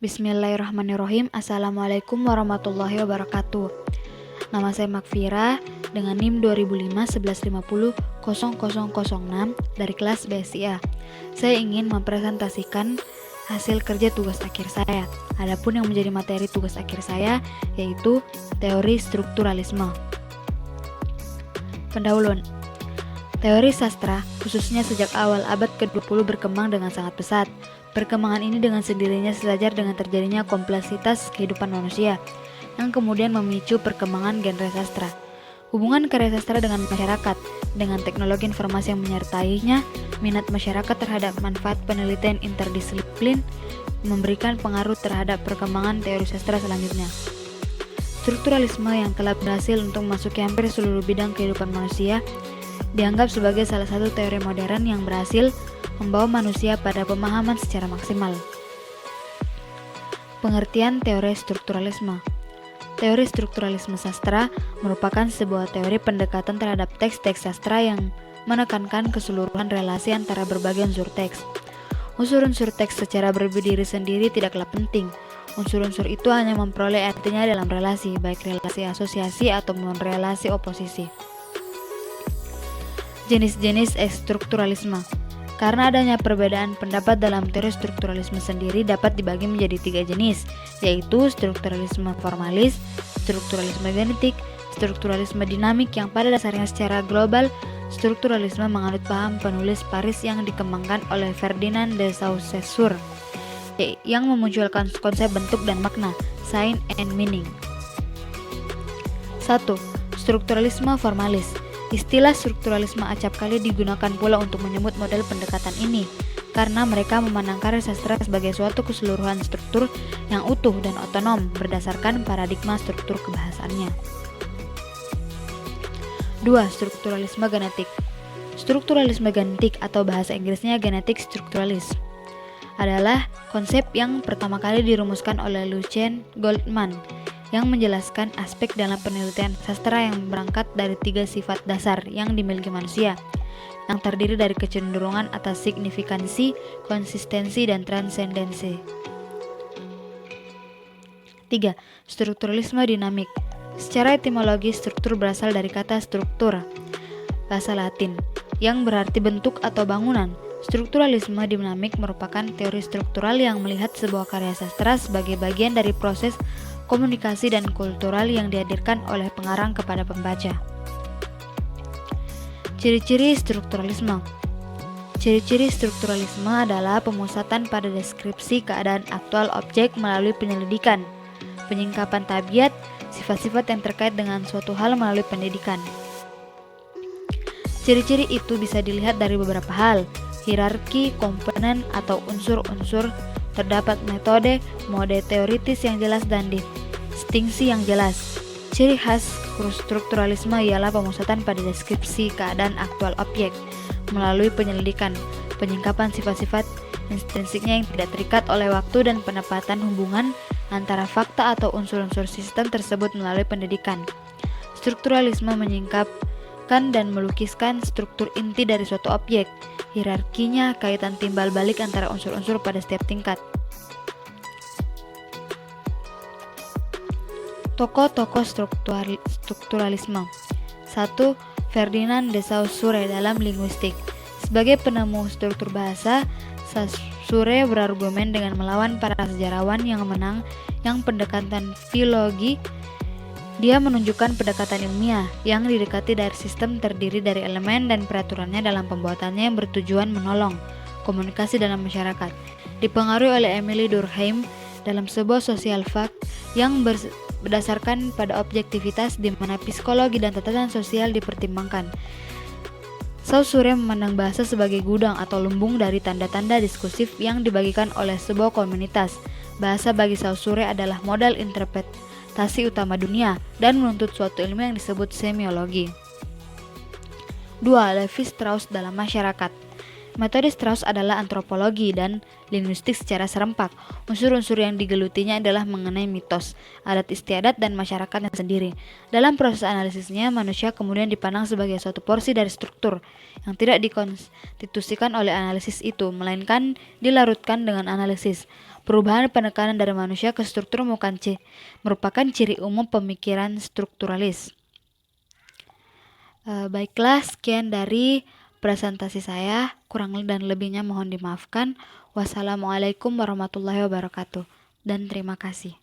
Bismillahirrahmanirrahim. Assalamualaikum warahmatullahi wabarakatuh. Nama saya Makfira dengan NIM 2005-1150-0006 dari kelas BSIA. Saya ingin mempresentasikan hasil kerja tugas akhir saya. Adapun yang menjadi materi tugas akhir saya yaitu teori strukturalisme. Pendahuluan. Teori sastra, khususnya sejak awal abad ke-20 berkembang dengan sangat pesat. Perkembangan ini dengan sendirinya sejajar dengan terjadinya kompleksitas kehidupan manusia, yang kemudian memicu perkembangan genre sastra. Hubungan karya sastra dengan masyarakat, dengan teknologi informasi yang menyertainya, minat masyarakat terhadap manfaat penelitian interdisiplin, memberikan pengaruh terhadap perkembangan teori sastra selanjutnya. Strukturalisme yang telah berhasil untuk memasuki hampir seluruh bidang kehidupan manusia, dianggap sebagai salah satu teori modern yang berhasil membawa manusia pada pemahaman secara maksimal. Pengertian teori strukturalisme. Teori strukturalisme sastra merupakan sebuah teori pendekatan terhadap teks-teks sastra yang menekankan keseluruhan relasi antara berbagai unsur teks. Unsur-unsur teks secara berdiri sendiri tidaklah penting. Unsur-unsur itu hanya memperoleh artinya dalam relasi, baik relasi asosiasi ataupun relasi oposisi. Jenis-jenis strukturalisme. Karena adanya perbedaan pendapat dalam teori strukturalisme sendiri dapat dibagi menjadi 3 jenis, yaitu strukturalisme formalis, strukturalisme genetik, strukturalisme dinamik yang pada dasarnya secara global, strukturalisme menganut paham penulis Paris yang dikembangkan oleh Ferdinand de Saussure, yang memunculkan konsep bentuk dan makna, sign and meaning. 1. Strukturalisme formalis. Istilah strukturalisme acap kali digunakan pula untuk menyebut model pendekatan ini, karena mereka memandang karya sastra sebagai suatu keseluruhan struktur yang utuh dan otonom berdasarkan paradigma struktur kebahasaannya. 2. Strukturalisme genetik. Strukturalisme genetik atau bahasa Inggrisnya genetic structuralism adalah konsep yang pertama kali dirumuskan oleh Lucien Goldman yang menjelaskan aspek dalam penelitian sastra yang berangkat dari 3 sifat dasar yang dimiliki manusia, yang terdiri dari kecenderungan atas signifikansi, konsistensi, dan transendensi. 3. Strukturalisme dinamik. Secara etimologi, struktur berasal dari kata struktur, bahasa Latin, yang berarti bentuk atau bangunan. Strukturalisme dinamik merupakan teori struktural yang melihat sebuah karya sastra sebagai bagian dari proses komunikasi dan kultural yang dihadirkan oleh pengarang kepada pembaca. Ciri-ciri strukturalisme. Ciri-ciri strukturalisme adalah pemusatan pada deskripsi keadaan aktual objek melalui penyelidikan, penyingkapan tabiat, sifat-sifat yang terkait dengan suatu hal melalui pendidikan. Ciri-ciri itu bisa dilihat dari beberapa hal: hierarki, komponen atau unsur-unsur, terdapat metode, mode teoritis yang jelas dan distingsi yang jelas. Ciri khas strukturalisme ialah pemusatan pada deskripsi keadaan aktual objek melalui penyelidikan, penyingkapan sifat-sifat intrinsiknya yang tidak terikat oleh waktu dan penempatan hubungan antara fakta atau unsur-unsur sistem tersebut melalui pendidikan. Strukturalisme menyingkapkan dan melukiskan struktur inti dari suatu objek, hierarkinya, kaitan timbal balik antara unsur-unsur pada setiap tingkat. Tokoh-tokoh strukturalisme. 1. Ferdinand de Saussure dalam linguistik. Sebagai penemu struktur bahasa, Saussure berargumen dengan melawan para sejarawan yang menang yang pendekatan filologi. Dia menunjukkan pendekatan ilmiah yang didekati dari sistem terdiri dari elemen dan peraturannya dalam pembuatannya yang bertujuan menolong komunikasi dalam masyarakat. Dipengaruhi oleh Emile Durkheim dalam sebuah social fact yang berdasarkan pada objektivitas di mana psikologi dan tatanan sosial dipertimbangkan. Saussure memandang bahasa sebagai gudang atau lumbung dari tanda-tanda diskursif yang dibagikan oleh sebuah komunitas. Bahasa bagi Saussure adalah modal interpretasi utama dunia dan menuntut suatu ilmu yang disebut semiologi. 2. Levi-Strauss dalam masyarakat. Metode Strauss adalah antropologi dan linguistik secara serempak. Unsur-unsur yang digelutinya adalah mengenai mitos, adat istiadat, dan masyarakatnya sendiri. Dalam proses analisisnya, manusia kemudian dipandang sebagai suatu porsi dari struktur yang tidak dikonstitusikan oleh analisis itu, melainkan dilarutkan dengan analisis. Perubahan penekanan dari manusia ke struktur merupakan ciri umum pemikiran strukturalis. Baiklah, sekian dari presentasi saya. Kurang dan lebihnya mohon dimaafkan. Wassalamualaikum warahmatullahi wabarakatuh. Dan terima kasih.